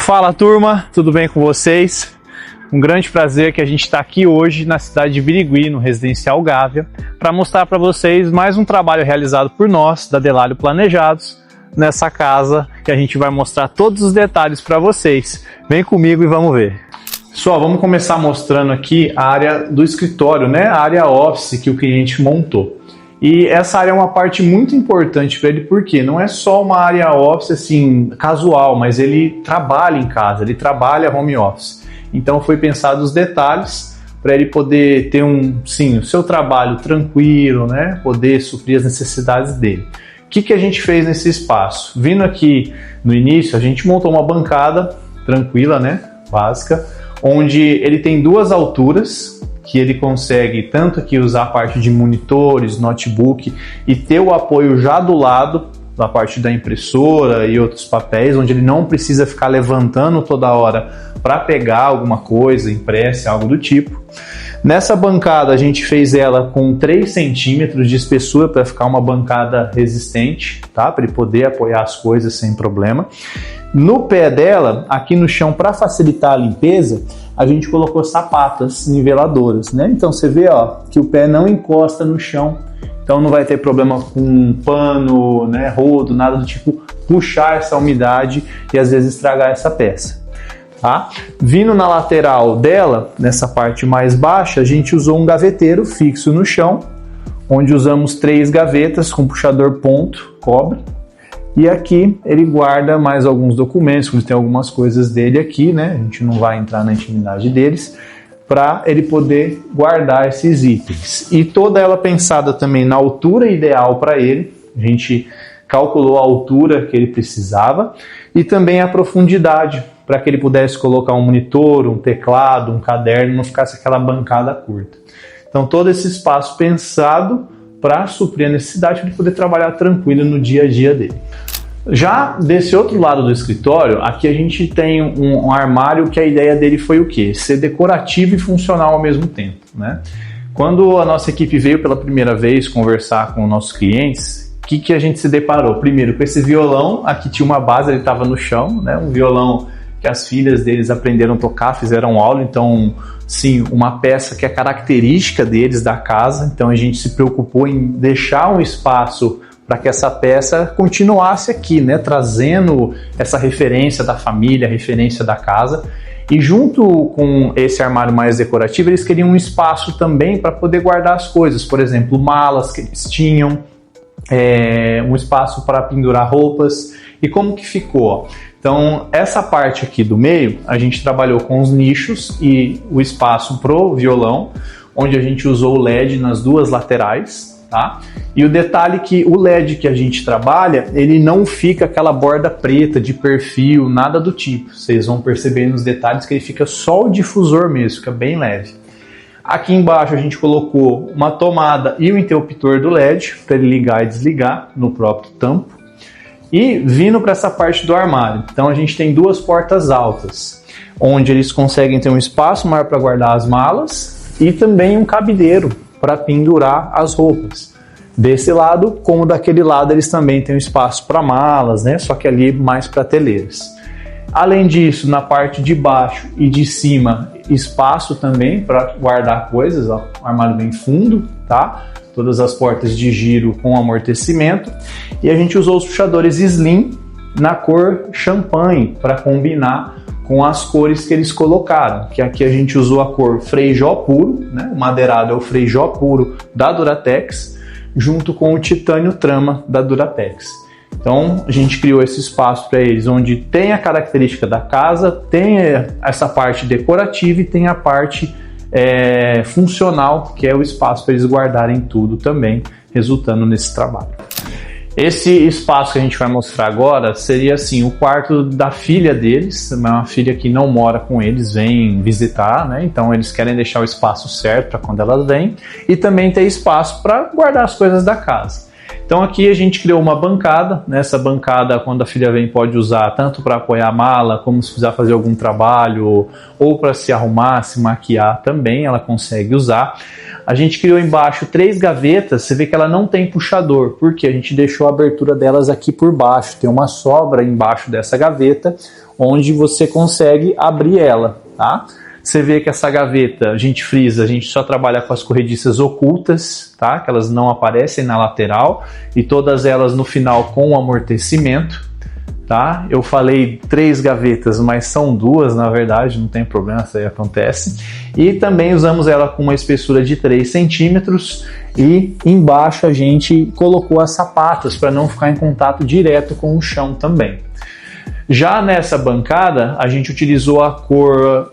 Fala turma, tudo bem com vocês? Um grande prazer que a gente está aqui hoje na cidade de Birigui, no Residencial Gávea, para mostrar para vocês mais um trabalho realizado por nós, da Delalio Planejados, nessa casa que a gente vai mostrar todos os detalhes para vocês. Vem comigo e vamos ver. Pessoal, vamos começar mostrando aqui a área do escritório, né? A área office que o cliente montou. E essa área é uma parte muito importante para ele, porque não é só uma área office assim, casual, mas ele trabalha em casa, ele trabalha home office. Então foi pensado os detalhes para ele poder ter o seu trabalho tranquilo, né? Poder suprir as necessidades dele. O que a gente fez nesse espaço? Vindo aqui no início, a gente montou uma bancada tranquila, né? Básica, onde ele tem duas alturas, que ele consegue tanto aqui usar a parte de monitores, notebook e ter o apoio já do lado da parte da impressora e outros papéis, onde ele não precisa ficar levantando toda hora para pegar alguma coisa, impressa, algo do tipo. Nessa bancada a gente fez ela com 3 centímetros de espessura para ficar uma bancada resistente, tá? Para ele poder apoiar as coisas sem problema. No pé dela, aqui no chão, para facilitar a limpeza, a gente colocou sapatas niveladoras, né? Então você vê, ó, que o pé não encosta no chão, então não vai ter problema com pano, né, rodo, nada do tipo, puxar essa umidade e às vezes estragar essa peça. Tá? Vindo na lateral dela, nessa parte mais baixa, a gente usou um gaveteiro fixo no chão, onde usamos 3 gavetas com puxador ponto, cobre. E aqui ele guarda mais alguns documentos, tem algumas coisas dele aqui, né? A gente não vai entrar na intimidade deles, para ele poder guardar esses itens. E toda ela pensada também na altura ideal para ele, a gente calculou a altura que ele precisava e também a profundidade, para que ele pudesse colocar um monitor, um teclado, um caderno, não ficasse aquela bancada curta. Então todo esse espaço pensado para suprir a necessidade de ele poder trabalhar tranquilo no dia a dia dele. Já desse outro lado do escritório, aqui a gente tem um armário que a ideia dele foi o quê? Ser decorativo e funcional ao mesmo tempo, né? Quando a nossa equipe veio pela primeira vez conversar com os nossos clientes, o que a gente se deparou? Primeiro com esse violão, aqui tinha uma base, ele estava no chão, né? Um violão que as filhas deles aprenderam a tocar, fizeram aula, então sim, uma peça que é característica deles, da casa, então a gente se preocupou em deixar um espaço para que essa peça continuasse aqui, né, trazendo essa referência da família, referência da casa. E junto com esse armário mais decorativo, eles queriam um espaço também para poder guardar as coisas, por exemplo, malas que eles tinham, um espaço para pendurar roupas. E como que ficou? Então, essa parte aqui do meio, a gente trabalhou com os nichos e o espaço pro violão, onde a gente usou o LED nas duas laterais, tá? E o detalhe que o LED que a gente trabalha, ele não fica aquela borda preta de perfil, nada do tipo. Vocês vão perceber nos detalhes que ele fica só o difusor mesmo, fica bem leve. Aqui embaixo a gente colocou uma tomada e o interruptor do LED para ele ligar e desligar no próprio tampo. E vindo para essa parte do armário, então a gente tem 2 portas altas, onde eles conseguem ter um espaço maior para guardar as malas e também um cabideiro para pendurar as roupas. Desse lado, como daquele lado, eles também têm um espaço para malas, né? Só que ali mais prateleiras. Além disso, na parte de baixo e de cima, espaço também para guardar coisas, ó, um armário bem fundo, tá? Todas as portas de giro com amortecimento. E a gente usou os puxadores Slim na cor champanhe para combinar com as cores que eles colocaram, que aqui a gente usou a cor Frejó puro, né? O madeirado é o Frejó puro da Duratex, junto com o titânio trama da Duratex. Então a gente criou esse espaço para eles, onde tem a característica da casa, tem essa parte decorativa e tem a parte funcional, que é o espaço para eles guardarem tudo também, resultando nesse trabalho. Esse espaço que a gente vai mostrar agora seria assim, o quarto da filha deles, uma filha que não mora com eles, vem visitar, né? Então eles querem deixar o espaço certo para quando elas vêm e também ter espaço para guardar as coisas da casa. Então aqui a gente criou uma bancada, nessa bancada quando a filha vem pode usar tanto para apoiar a mala, como se precisar fazer algum trabalho, ou para se arrumar, se maquiar também, ela consegue usar. A gente criou embaixo 3 gavetas, você vê que ela não tem puxador, porque a gente deixou a abertura delas aqui por baixo, tem uma sobra embaixo dessa gaveta, onde você consegue abrir ela, tá? Você vê que essa gaveta, a gente frisa, a gente só trabalha com as corrediças ocultas, tá? Que elas não aparecem na lateral, e todas elas no final com amortecimento, tá? Eu falei 3 gavetas, mas são 2 na verdade, não tem problema, isso aí acontece. E também usamos ela com uma espessura de 3 centímetros, e embaixo a gente colocou as sapatas para não ficar em contato direto com o chão também. Já nessa bancada, a gente utilizou a cor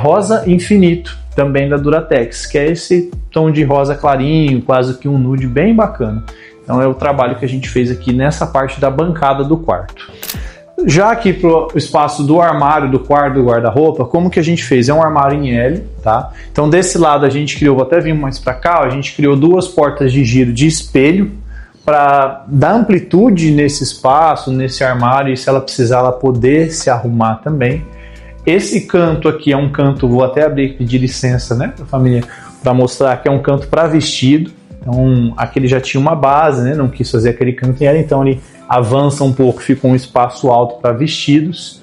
rosa infinito, também da Duratex, que é esse tom de rosa clarinho, quase que um nude bem bacana. Então é o trabalho que a gente fez aqui nessa parte da bancada do quarto. Já aqui pro espaço do armário, do quarto, do guarda-roupa, como que a gente fez? É um armário em L, tá? Então desse lado a gente criou, vou até vir mais para cá, a gente criou 2 portas de giro de espelho, para dar amplitude nesse espaço, nesse armário, e se ela precisar, ela poder se arrumar também. Esse canto aqui é um canto, vou até abrir, pedir licença, né, para a família, para mostrar que é um canto para vestido. Então, aqui ele já tinha uma base, né, não quis fazer aquele canto em ela, então ele avança um pouco, fica um espaço alto para vestidos.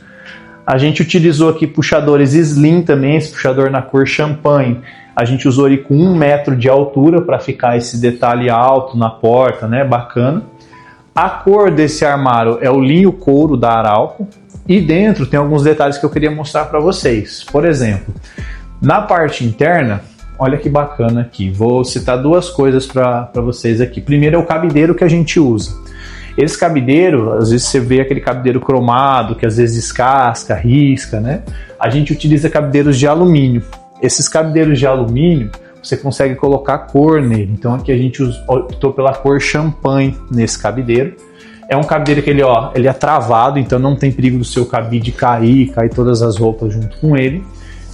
A gente utilizou aqui puxadores slim também, esse puxador na cor champanhe. A gente usou ele com 1 metro de altura para ficar esse detalhe alto na porta, né? Bacana. A cor desse armário é o linho couro da Arauco. E dentro tem alguns detalhes que eu queria mostrar para vocês. Por exemplo, na parte interna, olha que bacana aqui. Vou citar 2 coisas para vocês aqui. Primeiro é o cabideiro que a gente usa. Esse cabideiro, às vezes você vê aquele cabideiro cromado, que às vezes descasca, risca, né? A gente utiliza cabideiros de alumínio. Esses cabideiros de alumínio, você consegue colocar cor nele. Então aqui a gente optou pela cor champanhe nesse cabideiro. É um cabideiro que ele é travado, então não tem perigo do seu cabide cair todas as roupas junto com ele.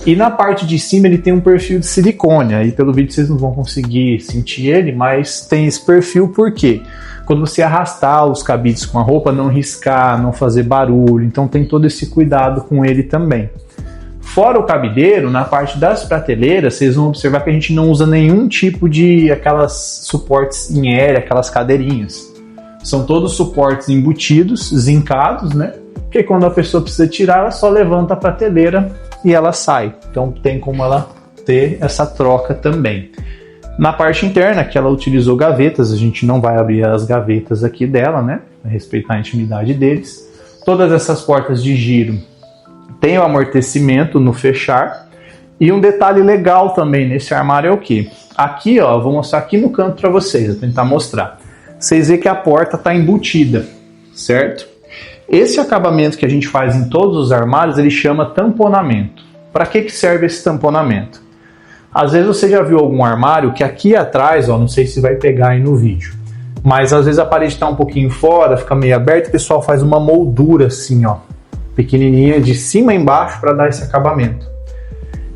E na parte de cima ele tem um perfil de silicone. Aí pelo vídeo vocês não vão conseguir sentir ele, mas tem esse perfil por quê? Quando você arrastar os cabides com a roupa, não riscar, não fazer barulho. Então tem todo esse cuidado com ele também. Fora o cabideiro, na parte das prateleiras, vocês vão observar que a gente não usa nenhum tipo de aquelas suportes em L, aquelas cadeirinhas. São todos suportes embutidos, zincados, né? Porque quando a pessoa precisa tirar, ela só levanta a prateleira e ela sai. Então tem como ela ter essa troca também. Na parte interna, que ela utilizou gavetas, a gente não vai abrir as gavetas aqui dela, né? Para respeitar a intimidade deles. Todas essas portas de giro tem o amortecimento no fechar. E um detalhe legal também nesse armário é o que? Aqui, ó, eu vou mostrar aqui no canto para vocês, vou tentar mostrar. Vocês veem que a porta está embutida, certo? Esse acabamento que a gente faz em todos os armários, ele chama tamponamento. Para que serve esse tamponamento? Às vezes você já viu algum armário que aqui atrás, ó, não sei se vai pegar aí no vídeo, mas às vezes a parede está um pouquinho fora, fica meio aberta, o pessoal faz uma moldura assim, ó, pequenininha de cima a embaixo para dar esse acabamento.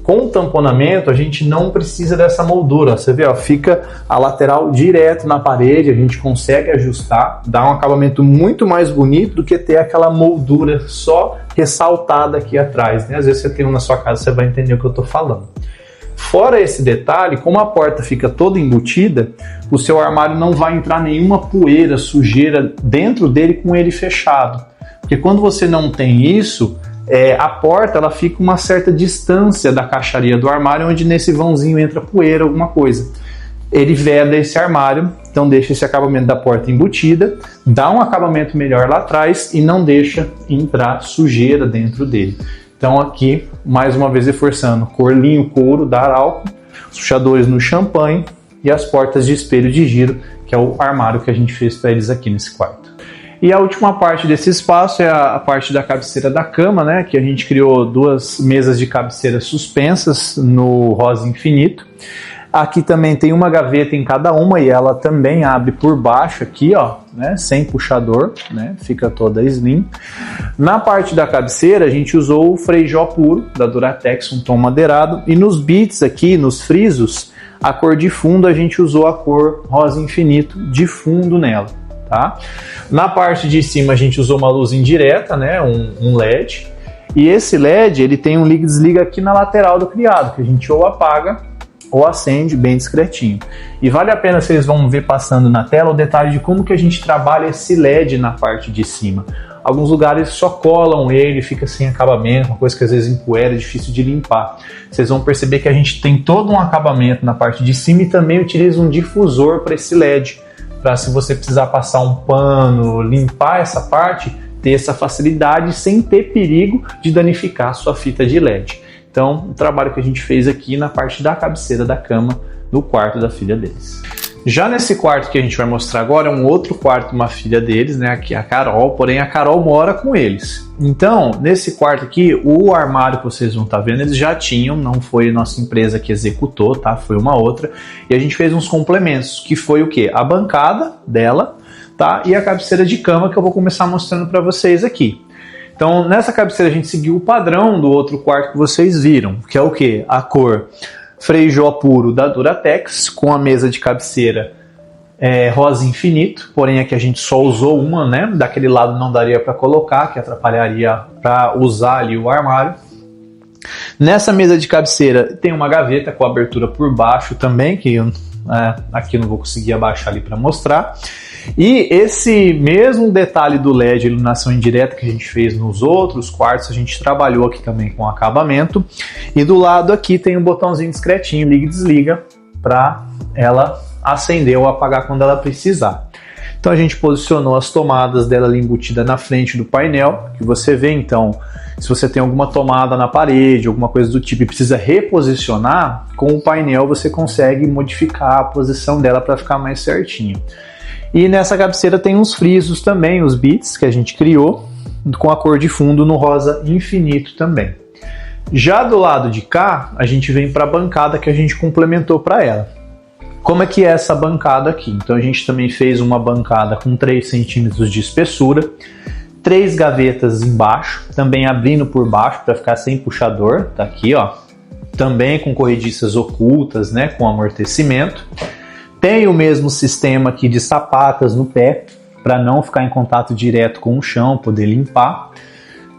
Com o tamponamento a gente não precisa dessa moldura, você vê, ó, fica a lateral direto na parede, a gente consegue ajustar, dá um acabamento muito mais bonito do que ter aquela moldura só ressaltada aqui atrás, né? Às vezes você tem um na sua casa, você vai entender o que eu estou falando. Fora esse detalhe, como a porta fica toda embutida, o seu armário não vai entrar nenhuma poeira, sujeira dentro dele com ele fechado. Porque quando você não tem isso, a porta ela fica uma certa distância da caixaria do armário, onde nesse vãozinho entra poeira, alguma coisa. Ele veda esse armário, então deixa esse acabamento da porta embutida, dá um acabamento melhor lá atrás e não deixa entrar sujeira dentro dele. Então aqui, mais uma vez reforçando, cor linho couro da Arauco, os puxadores no champanhe e as portas de espelho de giro, que é o armário que a gente fez para eles aqui nesse quarto. E a última parte desse espaço é a parte da cabeceira da cama, né? Que a gente criou 2 mesas de cabeceira suspensas no rosa infinito. Aqui também tem uma gaveta em cada uma e ela também abre por baixo aqui, ó, né? Sem puxador, né? Fica toda slim. Na parte da cabeceira a gente usou o freijó puro da Duratex, um tom madeirado. E nos bits aqui, nos frisos, A cor de fundo a gente usou a cor rosa infinito de fundo nela, tá? Na parte de cima a gente usou uma luz indireta, né, um LED. E esse LED ele tem um liga e desliga aqui na lateral do criado, que a gente ou apaga ou acende bem discretinho. E vale a pena, vocês vão ver passando na tela, o detalhe de como que a gente trabalha esse LED na parte de cima. Alguns lugares só colam ele, fica sem acabamento, uma coisa que às vezes empoeira, é difícil de limpar. Vocês vão perceber que a gente tem todo um acabamento na parte de cima e também utiliza um difusor para esse LED, para se você precisar passar um pano, limpar essa parte, ter essa facilidade sem ter perigo de danificar a sua fita de LED. Então, o trabalho que a gente fez aqui na parte da cabeceira da cama do quarto da filha deles. Já nesse quarto que a gente vai mostrar agora, é um outro quarto de uma filha deles, né? Aqui a Carol, porém a Carol mora com eles. Então, nesse quarto aqui, o armário que vocês vão estar vendo, eles já tinham, não foi a nossa empresa que executou, tá? Foi uma outra. E a gente fez uns complementos, que foi o quê? A bancada dela, tá? E a cabeceira de cama que eu vou começar mostrando para vocês aqui. Então, nessa cabeceira a gente seguiu o padrão do outro quarto que vocês viram, que é o quê? A cor Frejó puro da Duratex, com a mesa de cabeceira rosa infinito, porém aqui a gente só usou uma, né? Daquele lado não daria para colocar, que atrapalharia para usar ali o armário. Nessa mesa de cabeceira tem uma gaveta com abertura por baixo também, que aqui eu não vou conseguir abaixar ali para mostrar. E esse mesmo detalhe do LED, iluminação indireta, que a gente fez nos outros quartos, a gente trabalhou aqui também com acabamento. E do lado aqui tem um botãozinho discretinho, liga e desliga, para ela acender ou apagar quando ela precisar. Então a gente posicionou as tomadas dela ali embutida na frente do painel, que você vê então, se você tem alguma tomada na parede, alguma coisa do tipo e precisa reposicionar, com o painel você consegue modificar a posição dela para ficar mais certinho. E nessa cabeceira tem uns frisos também, os bits que a gente criou, com a cor de fundo no rosa infinito também. Já do lado de cá, a gente vem para a bancada que a gente complementou para ela. Como é que é essa bancada aqui? Então a gente também fez uma bancada com 3 centímetros de espessura, 3 gavetas embaixo, também abrindo por baixo para ficar sem puxador, tá aqui ó, também com corrediças ocultas, né, com amortecimento. Tem o mesmo sistema aqui de sapatas no pé, para não ficar em contato direto com o chão, poder limpar.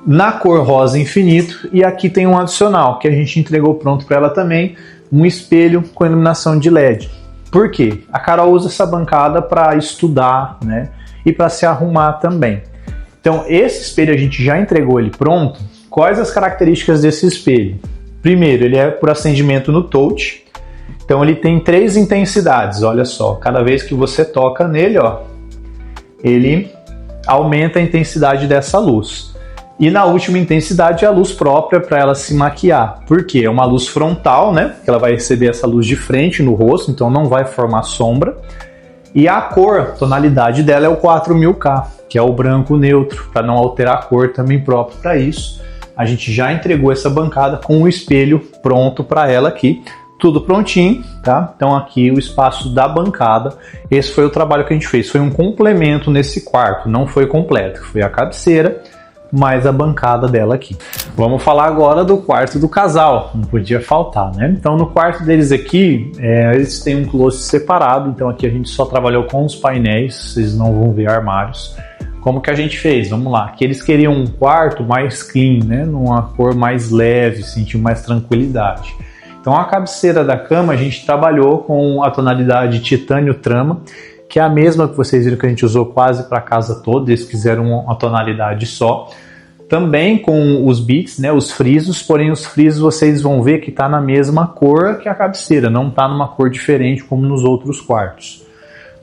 Na cor rosa infinito, e aqui tem um adicional, que a gente entregou pronto para ela também, um espelho com iluminação de LED. Por quê? A Carol usa essa bancada para estudar, né? E para se arrumar também. Então esse espelho a gente já entregou ele pronto. Quais as características desse espelho? Primeiro, ele é por acendimento no touch. Então ele tem 3 intensidades, olha só. Cada vez que você toca nele, ó, ele aumenta a intensidade dessa luz. E na última intensidade é a luz própria para ela se maquiar. Por quê? É uma luz frontal, né? Que ela vai receber essa luz de frente no rosto, então não vai formar sombra. E a cor, a tonalidade dela é o 4000K, que é o branco neutro, para não alterar a cor também próprio para isso. A gente já entregou essa bancada com o espelho pronto para ela aqui. Tudo prontinho, tá? Então aqui o espaço da bancada. Esse foi o trabalho que a gente fez. Foi um complemento nesse quarto, não foi completo. Foi a cabeceira, mais a bancada dela aqui. Vamos falar agora do quarto do casal. Não podia faltar, né? Então no quarto deles aqui, eles têm um closet separado. Então aqui a gente só trabalhou com os painéis. Vocês não vão ver armários. Como que a gente fez? Vamos lá. Aqui eles queriam um quarto mais clean, né? Numa cor mais leve, sentir mais tranquilidade. Então a cabeceira da cama a gente trabalhou com a tonalidade titânio trama, que é a mesma que vocês viram que a gente usou quase para a casa toda, eles quiseram uma tonalidade só. Também com os bits, né, os frisos, porém os frisos vocês vão ver que está na mesma cor que a cabeceira, não está numa cor diferente como nos outros quartos.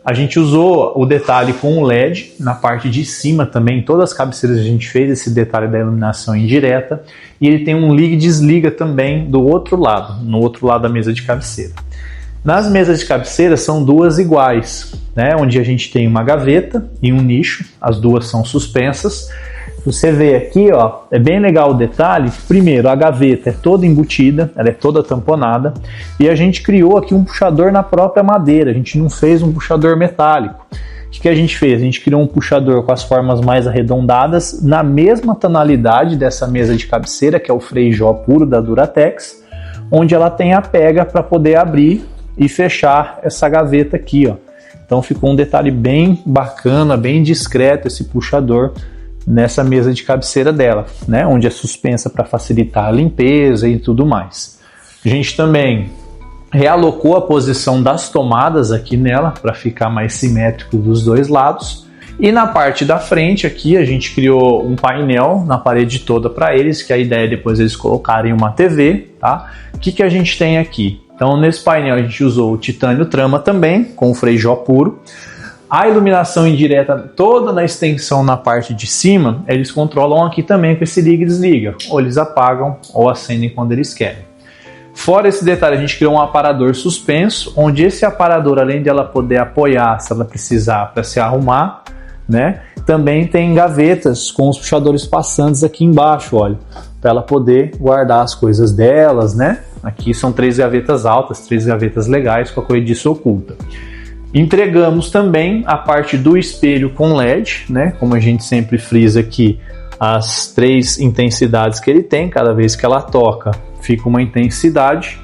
A gente usou o detalhe com o LED na parte de cima também, todas as cabeceiras a gente fez esse detalhe da iluminação indireta, e ele tem um liga e desliga também do outro lado, no outro lado da mesa de cabeceira. Nas mesas de cabeceira são 2 iguais, né, onde a gente tem uma gaveta e um nicho, as duas são suspensas. Você vê aqui, ó, é bem legal o detalhe. Primeiro, a gaveta é toda embutida, ela é toda tamponada, e a gente criou aqui um puxador na própria madeira, a gente não fez um puxador metálico. O que a gente fez? A gente criou um puxador com as formas mais arredondadas, na mesma tonalidade dessa mesa de cabeceira, que é o Frejó puro da Duratex, onde ela tem a pega para poder abrir e fechar essa gaveta aqui, ó. Então ficou um detalhe bem bacana, bem discreto esse puxador nessa mesa de cabeceira dela, né? Onde é suspensa para facilitar a limpeza e tudo mais. A gente também realocou a posição das tomadas aqui nela para ficar mais simétrico dos dois lados. E na parte da frente aqui a gente criou um painel na parede toda para eles, que a ideia é depois eles colocarem uma TV, tá? O que a gente tem aqui? Então nesse painel a gente usou o titânio trama também, com o freijó puro. A iluminação indireta toda na extensão na parte de cima, eles controlam aqui também com esse liga e desliga. Ou eles apagam ou acendem quando eles querem. Fora esse detalhe, a gente criou um aparador suspenso, onde esse aparador, além de ela poder apoiar se ela precisar para se arrumar, né, também tem gavetas com os puxadores passantes aqui embaixo, olha, para ela poder guardar as coisas delas, né? Aqui são 3 gavetas altas, 3 gavetas legais com a corrediça oculta. Entregamos também a parte do espelho com LED, né? Como a gente sempre frisa aqui, as 3 intensidades que ele tem, cada vez que ela toca fica uma intensidade.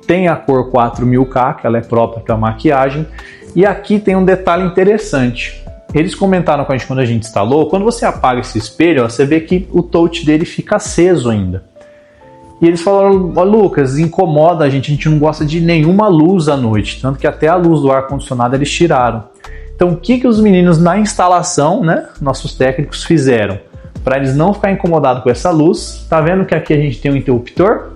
Tem a cor 4000K, que ela é própria para maquiagem. E aqui tem um detalhe interessante. Eles comentaram com a gente quando a gente instalou, quando você apaga esse espelho, ó, você vê que o touch dele fica aceso ainda. E eles falaram, ó, Lucas, incomoda a gente não gosta de nenhuma luz à noite, tanto que até a luz do ar-condicionado eles tiraram. Então o que os meninos na instalação, né, nossos técnicos fizeram? Para eles não ficarem incomodados com essa luz, tá vendo que aqui a gente tem um interruptor?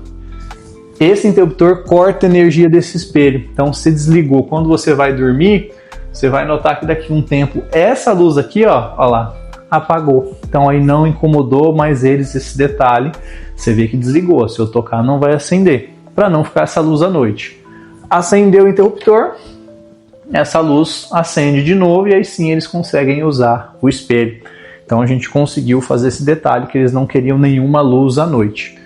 Esse interruptor corta a energia desse espelho, então se desligou, quando você vai dormir, você vai notar que daqui a um tempo essa luz aqui, ó lá, apagou. Então aí não incomodou mais eles esse detalhe. Você vê que desligou, se eu tocar não vai acender, para não ficar essa luz à noite. Acendeu o interruptor, essa luz acende de novo e aí sim eles conseguem usar o espelho. Então a gente conseguiu fazer esse detalhe que eles não queriam nenhuma luz à noite.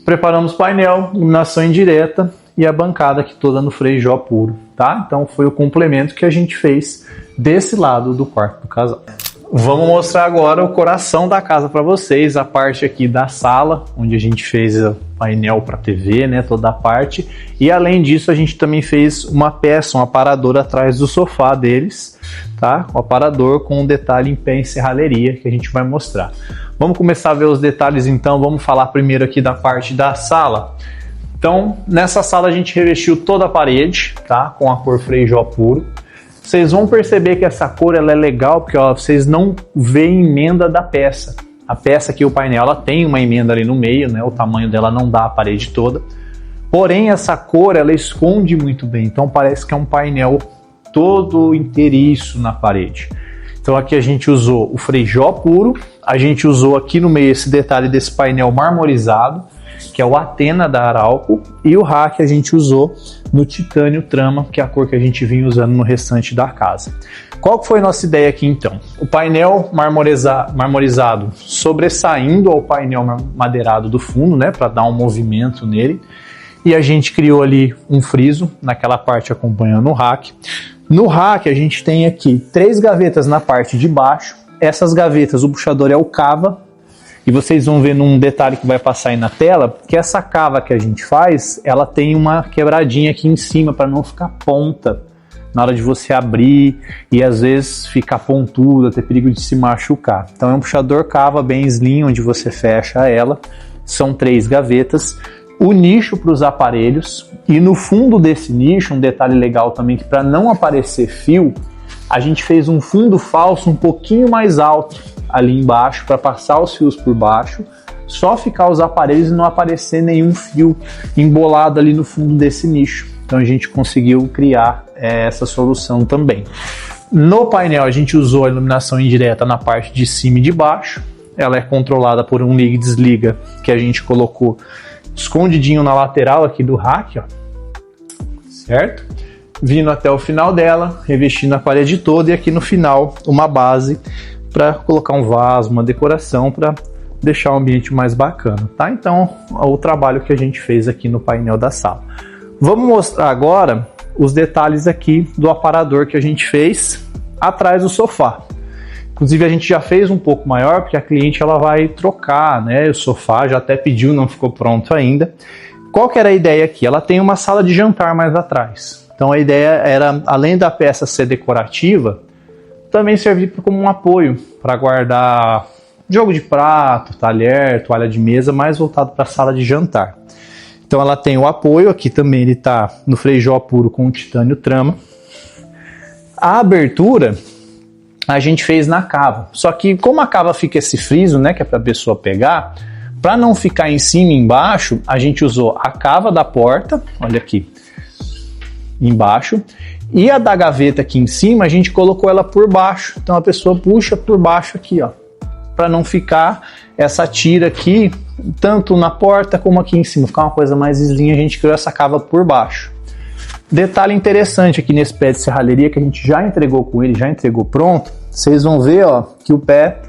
Preparamos o painel, iluminação indireta e a bancada aqui toda no freijó puro, tá? Então foi o complemento que a gente fez desse lado do quarto do casal. Vamos mostrar agora o coração da casa para vocês, a parte aqui da sala, onde a gente fez o painel para TV, né, toda a parte. E além disso, a gente também fez uma peça, um aparador atrás do sofá deles, tá? O aparador com um detalhe em pé em serralheria que a gente vai mostrar. Vamos começar a ver os detalhes então, vamos falar primeiro aqui da parte da sala. Então, nessa sala a gente revestiu toda a parede, tá? Com a cor freijó puro. Vocês vão perceber que essa cor ela é legal porque ó, vocês não veem emenda da peça. A peça aqui, o painel, ela tem uma emenda ali no meio, né? O tamanho dela não dá a parede toda. Porém, essa cor ela esconde muito bem, então parece que é um painel todo inteiriço na parede. Então aqui a gente usou o freijó puro, a gente usou aqui no meio esse detalhe desse painel marmorizado, que é o Athena da Arauco, e o rack a gente usou no titânio trama, que é a cor que a gente vinha usando no restante da casa. Qual que foi a nossa ideia aqui então? O painel marmorizado sobressaindo ao painel madeirado do fundo, né, para dar um movimento nele, e a gente criou ali um friso naquela parte acompanhando o rack. No rack a gente tem aqui 3 gavetas na parte de baixo. Essas gavetas, o puxador é o cava, e vocês vão ver num detalhe que vai passar aí na tela, que essa cava que a gente faz, ela tem uma quebradinha aqui em cima para não ficar ponta na hora de você abrir e às vezes ficar pontuda, ter perigo de se machucar. Então é um puxador cava bem slim, onde você fecha ela, são 3 gavetas, o nicho para os aparelhos, e no fundo desse nicho, um detalhe legal também, que para não aparecer fio, a gente fez um fundo falso um pouquinho mais alto ali embaixo para passar os fios por baixo, só ficar os aparelhos e não aparecer nenhum fio embolado ali no fundo desse nicho. Então a gente conseguiu criar essa solução também. No painel a gente usou a iluminação indireta na parte de cima e de baixo. Ela é controlada por um liga e desliga que a gente colocou escondidinho na lateral aqui do rack, ó, certo? Vindo até o final dela, revestindo a parede toda, e aqui no final uma base para colocar um vaso, uma decoração para deixar o ambiente mais bacana, tá? Então, o trabalho que a gente fez aqui no painel da sala. Vamos mostrar agora os detalhes aqui do aparador que a gente fez atrás do sofá. Inclusive a gente já fez um pouco maior porque a cliente ela vai trocar, né, o sofá, já até pediu, não ficou pronto ainda. Qual que era a ideia aqui? Ela tem uma sala de jantar mais atrás. Então a ideia era, além da peça ser decorativa, também servir como um apoio para guardar jogo de prato, talher, toalha de mesa, mais voltado para a sala de jantar. Então ela tem o apoio, aqui também ele está no freijó puro com titânio trama. A abertura a gente fez na cava, só que como a cava fica esse friso, né, que é para a pessoa pegar, para não ficar em cima e embaixo, a gente usou a cava da porta, olha aqui, embaixo, e a da gaveta aqui em cima, a gente colocou ela por baixo, então a pessoa puxa por baixo aqui, ó, para não ficar essa tira aqui, tanto na porta como aqui em cima, ficar uma coisa mais slim, a gente criou essa cava por baixo. Detalhe interessante aqui nesse pé de serralheria que a gente já entregou com ele, já entregou pronto, vocês vão ver, ó, que o pé,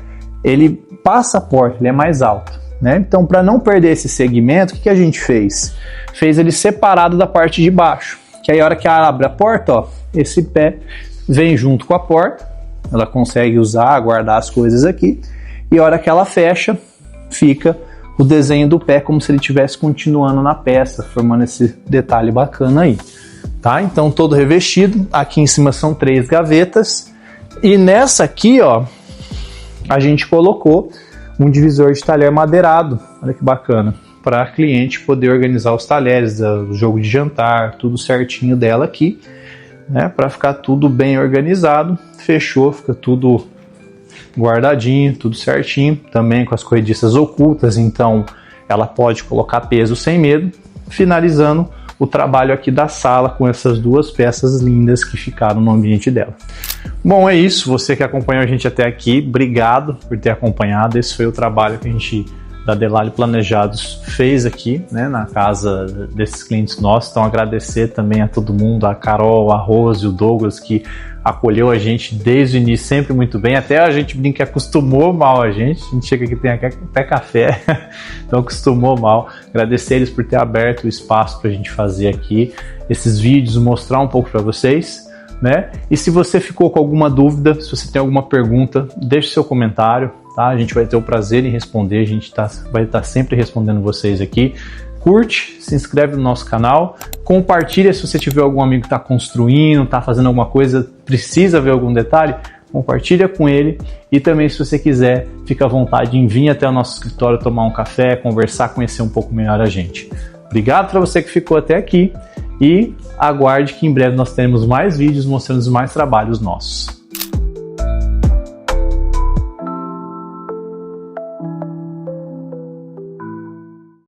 ele passa a porta, ele é mais alto, né? Então, para não perder esse segmento, o que a gente fez? Fez ele separado da parte de baixo, que aí a hora que abre a porta, ó, esse pé vem junto com a porta, ela consegue usar, guardar as coisas aqui, e a hora que ela fecha, fica o desenho do pé como se ele estivesse continuando na peça, formando esse detalhe bacana aí. Tá? Então todo revestido, aqui em cima são 3 gavetas, e nessa aqui, ó, a gente colocou um divisor de talher madeirado, olha que bacana, para a cliente poder organizar os talheres, o jogo de jantar, tudo certinho dela aqui, né, para ficar tudo bem organizado, fechou, fica tudo guardadinho, tudo certinho, também com as corrediças ocultas, então ela pode colocar peso sem medo, finalizando o trabalho aqui da sala com essas 2 peças lindas que ficaram no ambiente dela. Bom, é isso, você que acompanhou a gente até aqui, obrigado por ter acompanhado, esse foi o trabalho que a gente da Delalio Planejados fez aqui, né, na casa desses clientes nossos, então agradecer também a todo mundo, a Carol, a Rose, o Douglas, que acolheu a gente desde o início sempre muito bem, até a gente brinca que acostumou mal a gente chega aqui tem até café, então acostumou mal, agradecer eles por ter aberto o espaço para a gente fazer aqui esses vídeos, mostrar um pouco para vocês, né, e se você ficou com alguma dúvida, se você tem alguma pergunta, deixe seu comentário, tá? A gente vai ter o prazer em responder, a gente vai estar sempre respondendo vocês aqui. Curte, se inscreve no nosso canal, compartilha se você tiver algum amigo que está construindo, está fazendo alguma coisa, precisa ver algum detalhe, compartilha com ele, e também se você quiser, fica à vontade em vir até o nosso escritório tomar um café, conversar, conhecer um pouco melhor a gente. Obrigado para você que ficou até aqui e aguarde que em breve nós teremos mais vídeos mostrando mais trabalhos nossos.